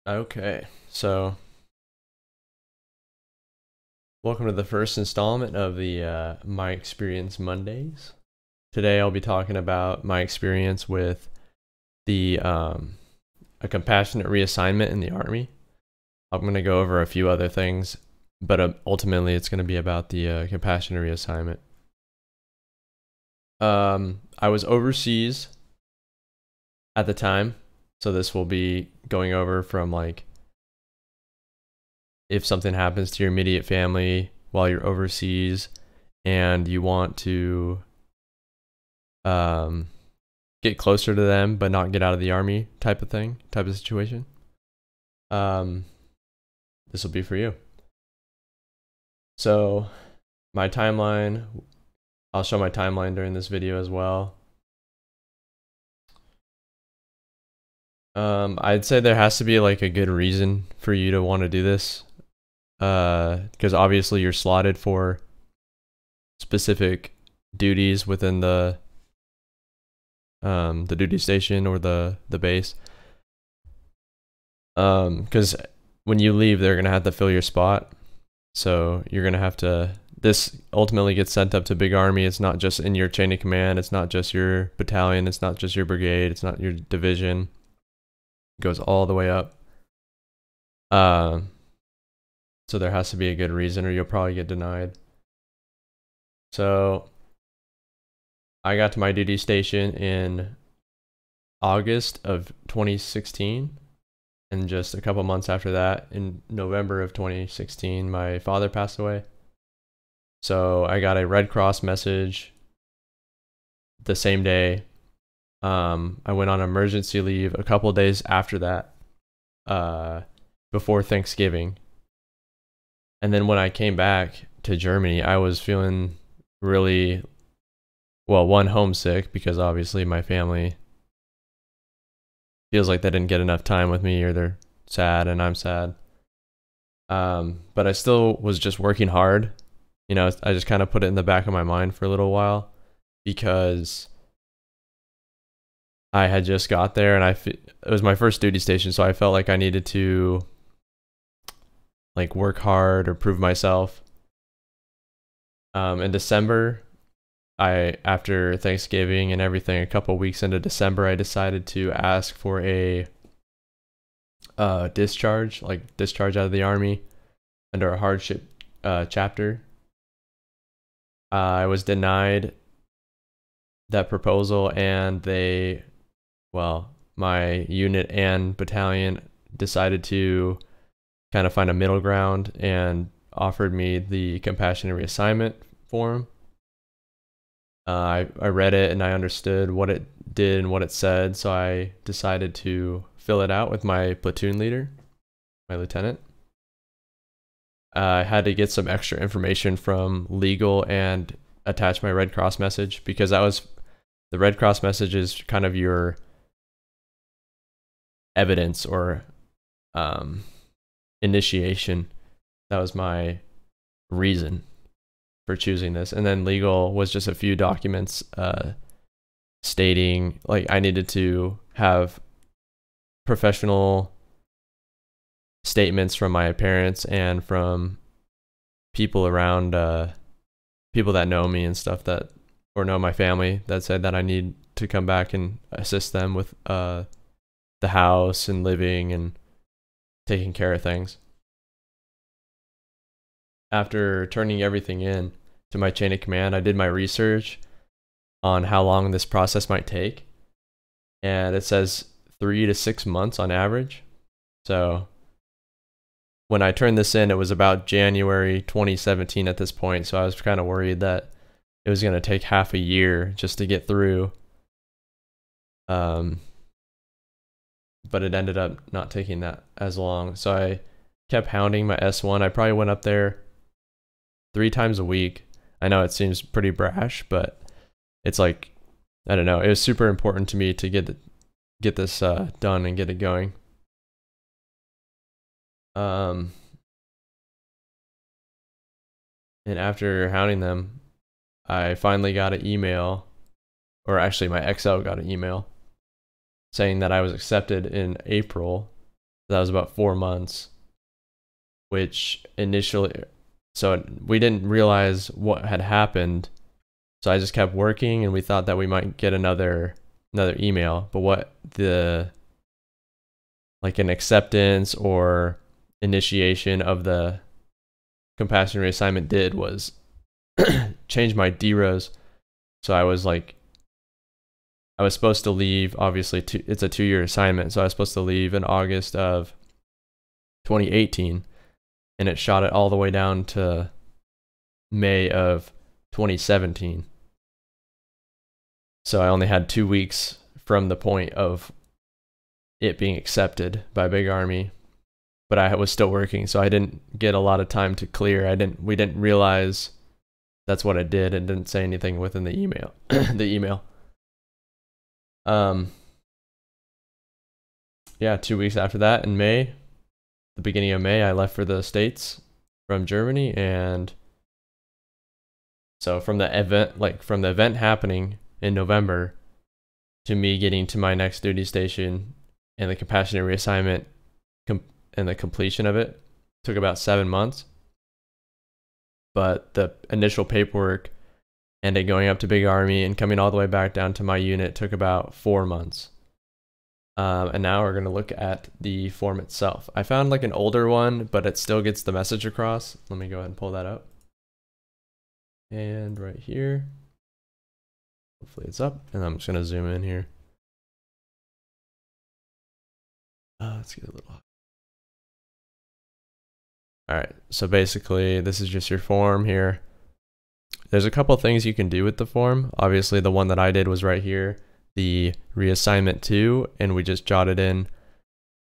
Okay, so welcome to the first installment of the My Experience Mondays. Today I'll be talking about my experience with the a compassionate reassignment in the Army. I'm going to go over a few other things, but ultimately it's going to be about the compassionate reassignment. I was overseas at the time, so this will be going over from like if something happens to your immediate family while you're overseas and you want to get closer to them but not get out of the army type of thing, type of situation. This will be for you. So my timeline, I'll show my timeline during this video as well. I'd say there has to be like a good reason for you to want to do this. Because obviously you're slotted for specific duties within the duty station or the base. Because when you leave, they're gonna have to fill your spot, so you're gonna have to. This ultimately gets sent up to Big Army. It's not just in your chain of command. It's not just your battalion. It's not just your brigade. It's not your division. It goes all the way up. So there has to be a good reason, or you'll probably get denied. So I got to my duty station in August of 2016, and just a couple months after that, in November of 2016, my father passed away. So I got a Red Cross message the same day. I went on emergency leave a couple days after that, before Thanksgiving. And then when I came back to Germany, I was feeling really, well, one, homesick, because obviously my family feels like they didn't get enough time with me, or they're sad and I'm sad. But I still was just working hard. You know, I just kind of put it in the back of my mind for a little while, because I had just got there and it was my first duty station, so I felt like I needed to like work hard or prove myself. In December, after Thanksgiving and everything, a couple weeks into December, I decided to ask for a discharge out of the Army under a hardship chapter. I was denied that proposal, and my unit and battalion decided to kind of find a middle ground and offered me the compassionate reassignment form. I read it and I understood what it did and what it said, so I decided to fill it out with my platoon leader, my lieutenant. I had to get some extra information from legal and attach my Red Cross message, because the Red Cross message is kind of your evidence or initiation. That was my reason for choosing this. And then legal was just a few documents stating like I needed to have professional statements from my parents and from people around, people that know me and stuff, that or know my family, that said that I need to come back and assist them with the house and living and taking care of things. After turning everything in to my chain of command, I did my research on how long this process might take, and it says 3 to 6 months on average. So when I turned this in, it was about January 2017 at this point, so I was kind of worried that it was going to take half a year just to get through. But it ended up not taking that as long. So I kept hounding my S1. I probably went up there 3 times a week. I know it seems pretty brash, but it's like, I don't know. It was super important to me to get this done and get it going. And after hounding them, I finally got an email, or actually my XL got an email saying that I was accepted in April That was about 4 months, which initially, so we didn't realize what had happened. So I just kept working, and we thought that we might get another email, but what like an acceptance or initiation of the compassionate reassignment did was change my DROs. So I was supposed to leave, obviously it's a 2-year assignment, so I was supposed to leave in August of 2018, and it shot it all the way down to May of 2017. So I only had 2 weeks from the point of it being accepted by Big Army, but I was still working, so I didn't get a lot of time to clear. We didn't realize that's what I did, and didn't say anything within the email. Yeah, 2 weeks after that, in May, the beginning of May, I left for the States from Germany. And so from the event happening in November to me getting to my next duty station and the compassionate reassignment and the completion of it took about 7 months. But the initial paperwork and it going up to Big Army and coming all the way back down to my unit took about 4 months. And now we're going to look at the form itself. I found like an older one, but it still gets the message across. Let me go ahead and pull that up. And right here, hopefully it's up, and I'm just going to zoom in here. Let's get a little. All right, so basically this is just your form here. There's a couple things you can do with the form. Obviously the one that I did was right here, the reassignment 2, and we just jotted in.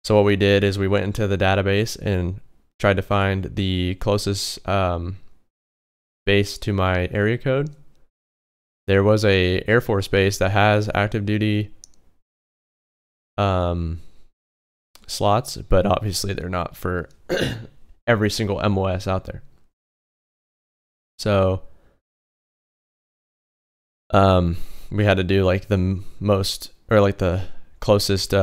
So what we did is we went into the database and tried to find the closest base to my area code. There was a Air Force base that has active duty slots, but obviously they're not for every single MOS out there. So we had to do like the most, or like the closest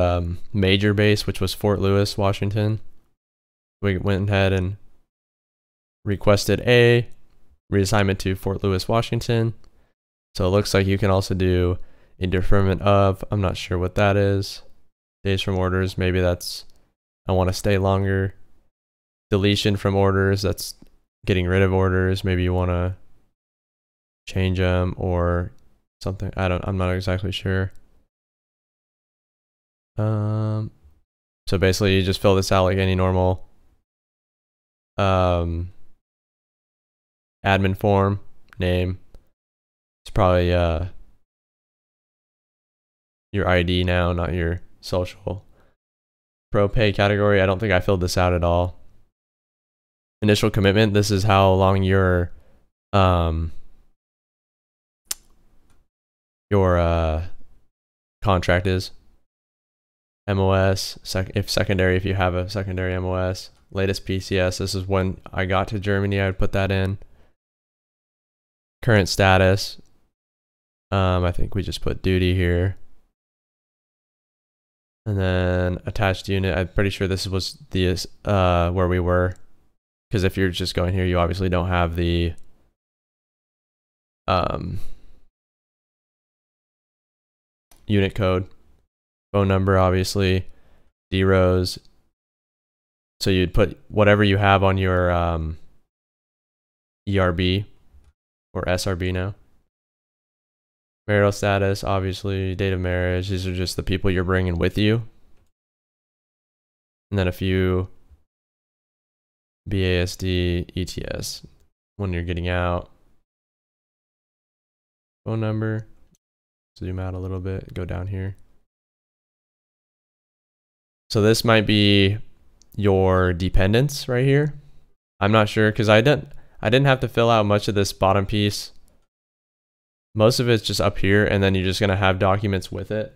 major base, which was Fort Lewis, Washington. We went ahead and requested a reassignment to Fort Lewis, Washington. So it looks like you can also do a deferment of, I'm not sure what that is, days from orders. Maybe that's, I want to stay longer. Deletion from orders, that's getting rid of orders. Maybe you want to change them or something. I'm not exactly sure. So basically you just fill this out like any normal admin form. Name, it's probably your ID now, not your social. Pro pay category, I don't think I filled this out at all. Initial commitment, this is how long your contract is. MOS, if secondary, if you have a secondary MOS. Latest PCS, this is when I got to Germany, I would put that in. Current status, I think we just put duty here. And then attached unit, I'm pretty sure this was the where we were. Because if you're just going here, you obviously don't have the unit code. Phone number, obviously. DROs. So you'd put whatever you have on your ERB or SRB now. Marital status, obviously. Date of marriage. These are just the people you're bringing with you. And then a few BASD, ETS, when you're getting out. Phone number. Zoom out a little bit, go down here. So this might be your dependents right here. I'm not sure because I didn't have to fill out much of this bottom piece. Most of it's just up here, and then you're just gonna have documents with it.